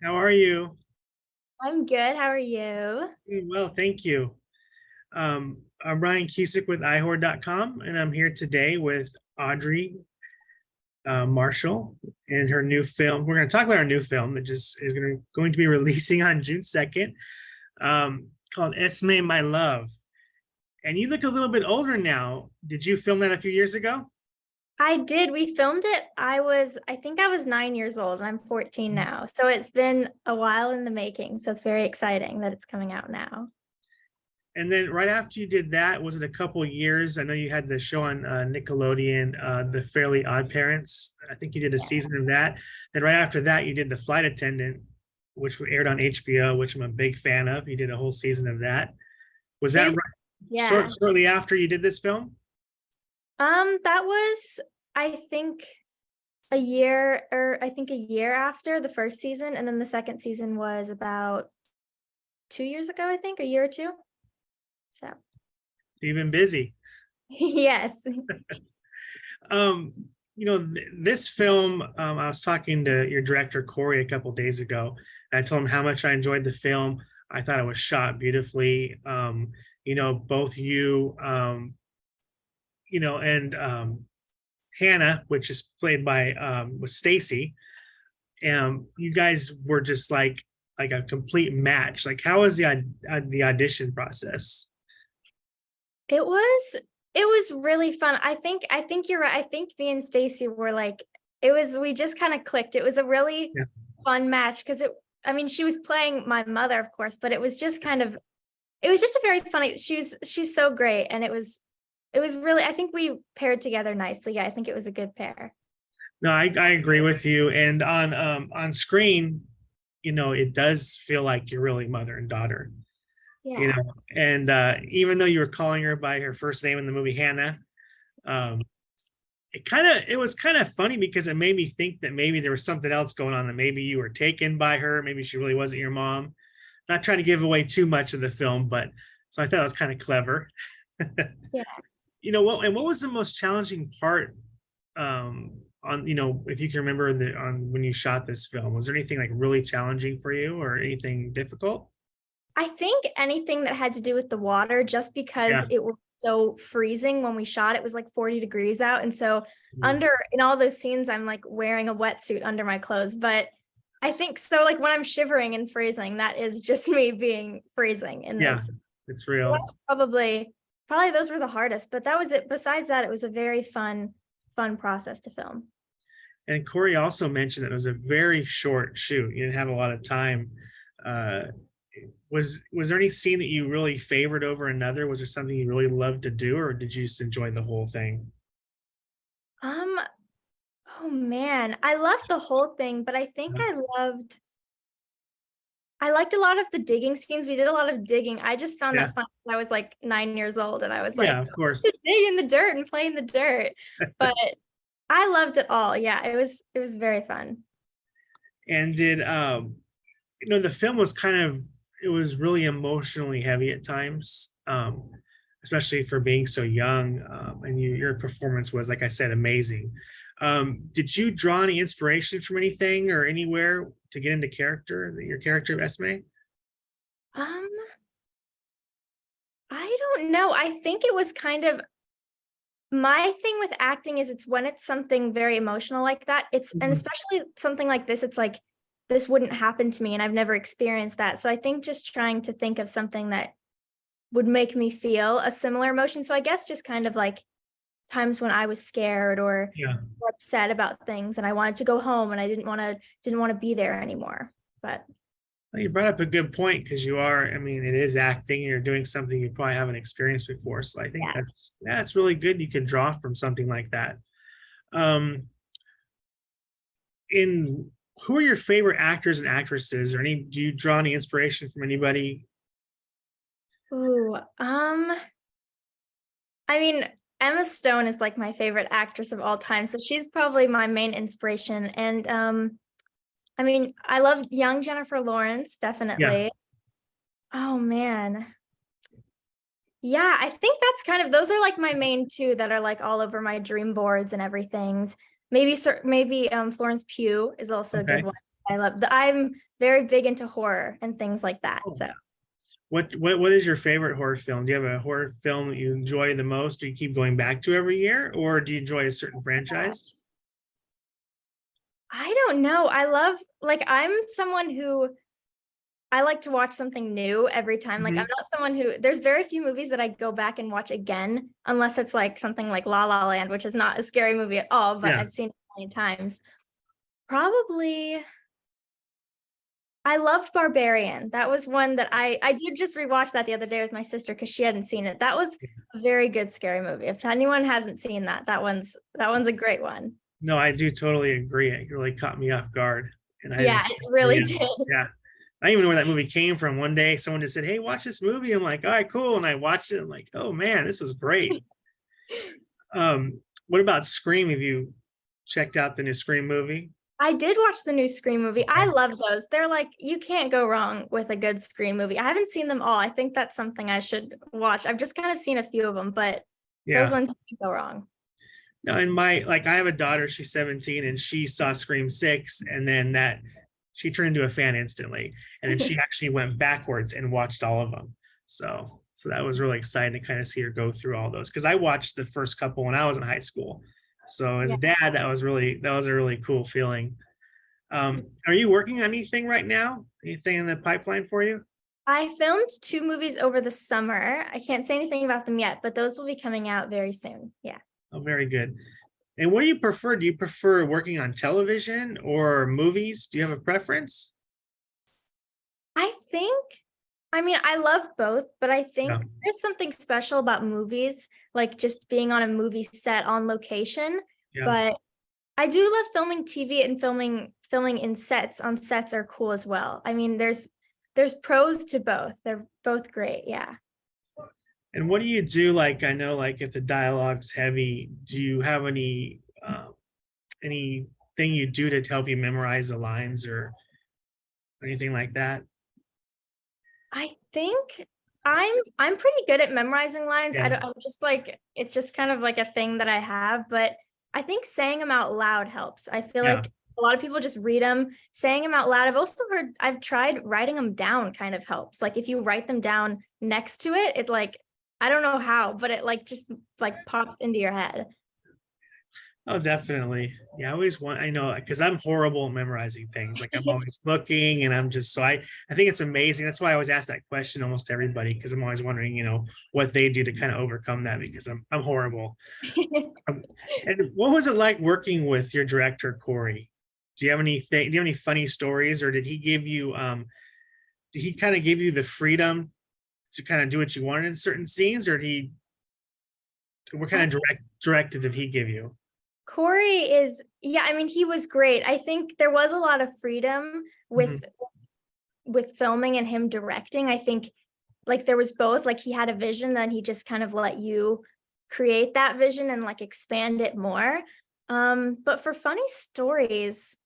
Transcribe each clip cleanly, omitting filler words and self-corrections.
How are you? I'm good. How are you? Doing well, thank you. I'm Ryan Cusick with iHor.com, and I'm here today with Audrey Marshall and her new film. We're going to talk about our new film that just is going to be releasing on June 2nd, called Esme My Love. And you look a little bit older now. Did you film that a few years ago? I did. We filmed it. I think I was 9 years old and I'm 14 now. So it's been a while in the making. So it's very exciting that it's coming out now. And then right after you did that, was it a couple years? I know you had the show on Nickelodeon, The Fairly Odd Parents. I think you did a Yeah. season of that. Then right after that, you did The Flight Attendant, which aired on HBO, which I'm a big fan of. You did a whole season of that. Was that She's- right? Yeah. Shortly after you did this film? That was, I think, a year after the first season. And then the second season was about 2 years ago, I think, a year or two. So, You've been busy. yes. Um, this film, I was talking to your director, Corey, a couple days ago, and I told him how much I enjoyed the film. I thought it was shot beautifully. Both you, and Hannah, which is played by with Stacy, you guys were just like a complete match. Like, how was the audition process? It was really fun. I think you're right. I think me and Stacy were like, we just kind of clicked. It was a really Yeah. fun match because she was playing my mother, of course, but it was just a very funny, she's so great. And it was really, I think we paired together nicely. Yeah, I think it was a good pair. No, I agree with you. And on screen, it does feel like you're really mother and daughter. Yeah. And even though you were calling her by her first name in the movie, Hannah, um, it was kind of funny because it made me think that maybe there was something else going on, that maybe you were taken by her, maybe she really wasn't your mom. Not trying to give away too much of the film, but so I thought it was kind of clever. Yeah. What was the most challenging part, on, if you can remember, on when you shot this film? Was there anything like really challenging for you or anything difficult? I think anything that had to do with the water, just because Yeah. it was so freezing when we shot, it was like 40 degrees out. And so Mm. in all those scenes, I'm like wearing a wetsuit under my clothes. But I think so, like when I'm shivering and freezing, that is just me being freezing in Yeah, this. it's So real. that's probably those were the hardest, but that was it. Besides that, it was a very fun process to film. And Corey also mentioned that it was a very short shoot. You didn't have a lot of time. Uh, was there any scene that you really favored over another? Was there something you really loved to do, or did you just enjoy the whole thing? Um, oh man, I loved the whole thing, but I think I liked a lot of the digging scenes. We did a lot of digging. I just found Yeah, that fun. I was like 9 years old and I was yeah, like, of to course. dig in the dirt and play in the dirt. But I loved it all. Yeah, it was very fun. And did the film was it was really emotionally heavy at times, especially for being so young. And your performance was, like I said, amazing. Did you draw any inspiration from anything or anywhere to get into your character of Esme? Um, I don't know. I think it was kind of my thing with acting is it's when it's something very emotional like that. And Mhm. especially something like this, it's like this wouldn't happen to me and I've never experienced that. So I think just trying to think of something that would make me feel a similar emotion. So I guess just kind of like times when I was scared Yeah. or upset about things and I wanted to go home and I didn't want to be there anymore. But Well, you brought up a good point because I mean, it is acting. You're doing something you probably haven't experienced before. So I think yeah. that's really good. You can draw from something like that. Um, in Who are your favorite actors and actresses, or do you draw any inspiration from anybody? Ooh, I mean, Emma Stone is like my favorite actress of all time, so she's probably my main inspiration. And I mean, I love young Jennifer Lawrence, Yeah. definitely. Oh man. Yeah, I think that's those are like my main two that are like all over my dream boards and everything's. Maybe Florence Pugh is also a Okay. good one. I love I'm very big into horror and things like that. Oh. So What is your favorite horror film? Do you have a horror film that you enjoy the most, or you keep going back to every year, or do you enjoy a certain franchise? I don't know. I'm someone who I like to watch something new every time. Like, Mhm. I'm not someone who, there's very few movies that I go back and watch again, unless it's like something like La La Land, which is not a scary movie at all, but Yeah. I've seen it many times. Probably, I loved Barbarian. That was one that I did just rewatch that the other day with my sister because she hadn't seen it. That was a very good scary movie. If anyone hasn't seen that, that one's a great one. No, I do totally agree. It really caught me off guard, and I Yeah, didn't see it it really yet. did. Yeah. I didn't even know where that movie came from. One day, someone just said, "Hey, watch this movie." I'm like, "All right, cool." And I watched it. I'm like, "Oh man, this was great." What about Scream? Have you checked out the new Scream movie? I did watch the new Scream movie. I Okay. love those. They're like, you can't go wrong with a good Scream movie. I haven't seen them all. I think that's something I should watch. I've just kind of seen a few of them, but those Yeah. ones can't go wrong. No, and I have a daughter, she's 17, and she saw Scream 6, and then that she turned into a fan instantly. And then she actually went backwards and watched all of them. So that was really exciting to kind of see her go through all those. Because I watched the first couple when I was in high school. So as Yeah. a dad, that was a really cool feeling. Are you working on anything right now? Anything in the pipeline for you? I filmed 2 movies over the summer. I can't say anything about them yet, but those will be coming out very soon. Yeah. Oh, very good. And what do you prefer? Do you prefer working on television or movies? Do you have a preference? I love both, but I think Yeah. there's something special about movies, like just being on a movie set on location. Yeah. But I do love filming TV and filming in sets. On sets are cool as well. I mean, there's pros to both. They're both great. Yeah. And what do you do? Like, I know, like, if the dialogue's heavy, do you have anything you do to help you memorize the lines or anything like that? I think I'm pretty good at memorizing lines. Yeah. I'm just like, it's just kind of like a thing that I have, but I think saying them out loud helps. I feel Yeah. like a lot of people just read them. Saying them out loud, I've tried writing them down kind of helps. Like if you write them down next to it, it like, I don't know how, but it like just like pops into your head. Oh, definitely. Yeah, I know, because I'm horrible at memorizing things. Like I'm always looking and I'm just I think it's amazing. That's why I always ask that question almost everybody, because I'm always wondering, what they do to kind of overcome that because I'm horrible. And what was it like working with your director, Corey? Do you have any funny stories, or did he kind of give you the freedom to kind of do what you wanted in certain scenes, or what kind of directive did he give you? Corey is, yeah, I mean, he was great. I think there was a lot of freedom with Mhm. with filming and him directing. I think like there was both, like he had a vision, then he just kind of let you create that vision and like expand it more. But for funny stories,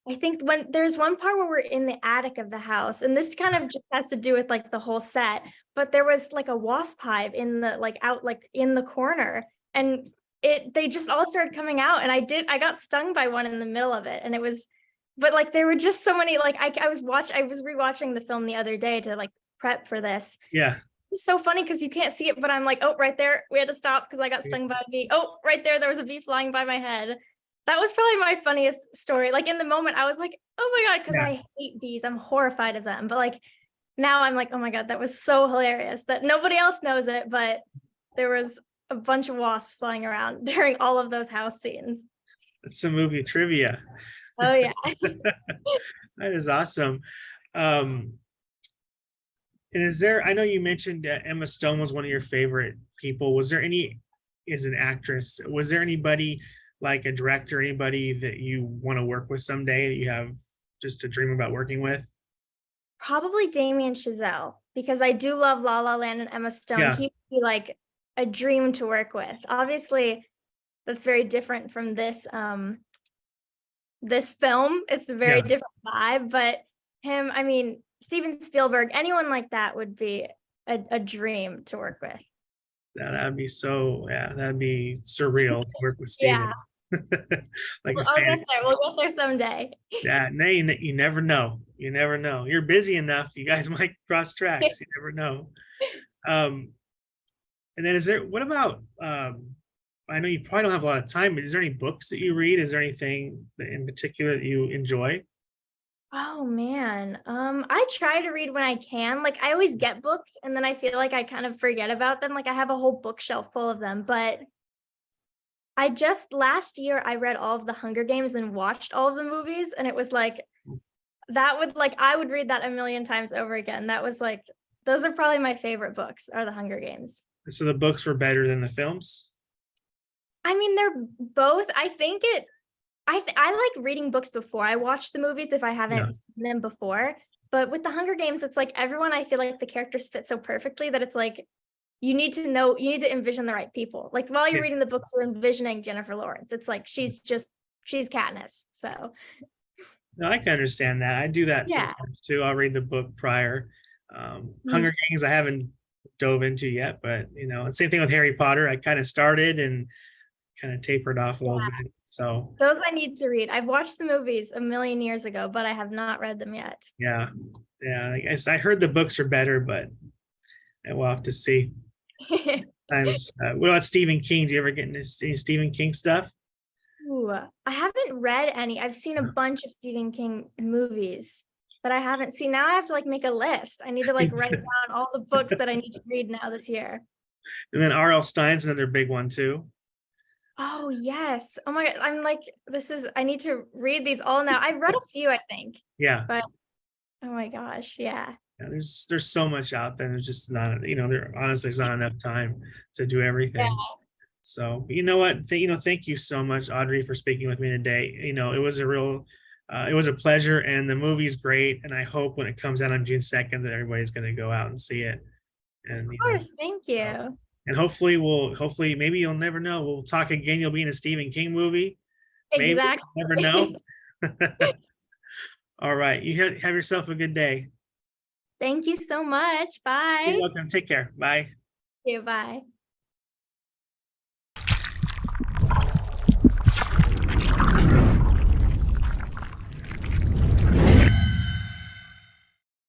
I think when there's one part where we're in the attic of the house, and this kind of just has to do with like the whole set, but there was like a wasp hive in the like out like in the corner, and they just all started coming out, and I got stung by one in the middle of it, and it was, but like there were just so many, like I was rewatching the film the other day to like prep for this. Yeah. It's so funny because you can't see it, but I'm like, oh, right there, we had to stop because I got stung by a bee. Oh, right there was a bee flying by my head. That was probably my funniest story. Like in the moment, I was like, oh my God, because Yeah. I hate bees. I'm horrified of them. But like now I'm like, oh my God, that was so hilarious that nobody else knows it, but there was a bunch of wasps flying around during all of those house scenes. That's some movie trivia. Oh yeah. That is awesome. Um, and I know you mentioned Emma Stone was one of your favorite people. As an actress, was there anybody, like a director, anybody that you want to work with someday that you have just a dream about working with? Probably Damien Chazelle, because I do love La La Land and Emma Stone. Yeah. He would be like a dream to work with. Obviously, that's very different from this film. It's a very Yeah. different vibe, but him, I mean, Steven Spielberg, anyone like that would be a dream to work with. That'd be surreal to work with Yeah. Steven. Like a I'll fan. get there. We'll get there someday. Yeah, no, you never know. You never know. You're busy enough. You guys might cross tracks. You never know. Um, and then what about, I know you probably don't have a lot of time, but is there any books that you read? Is there anything in particular that you enjoy? Oh man. I try to read when I can. Like I always get books and then I feel like I kind of forget about them. Like I have a whole bookshelf full of them, but I just last year I read all of the Hunger Games and watched all of the movies and it was like that would like I would read that a million times over again. That was like those are probably my favorite books are the Hunger Games. So the books were better than the films? I mean, they're both. I think it I like reading books before I watch the movies if I Yeah. haven't seen them before. But with the Hunger Games, it's like everyone I feel like the characters fit so perfectly that it's like you need to know, you need to envision the right people. Like while you're Yeah. reading the books, you're envisioning Jennifer Lawrence. It's like she's Katniss. So No, I can understand that. I do that yeah. sometimes too. I'll read the book prior. Mm. Hunger Games, I haven't dove into yet, but and same thing with Harry Potter. I kind of started and kind of tapered off a little bit. So Those I need to read. I've watched the movies a million years ago, but I have not read them yet. yeah, yeah. I guess I heard the books are better, but we'll have to see. Times. What about Stephen King? Do you ever get into any Stephen King stuff? Ooh, I haven't read any. I've seen a bunch of Stephen King movies, but I haven't seen. Now I have to like make a list. I need to like write down all the books that I need to read now this year. And then R.L. Stein's another big one too. Oh yes. Oh my God. I'm like, I need to read these all now. I've read a few, I think, Yeah. but oh my gosh, yeah. Yeah, there's so much out there. There's just not, there honestly there's not enough time to do everything. So, but you know what? Thank you so much, Audrey, for speaking with me today. It was it was a pleasure, and the movie's great. And I hope when it comes out on June 2nd that everybody's going to go out and see it. And Of course, thank you. and hopefully maybe you'll never know. We'll talk again. You'll be in a Stephen King movie. Maybe, Exactly. never know. All right. You have yourself a good day. Thank you so much. Bye. You're welcome. Take care. Bye. Thank you. Bye.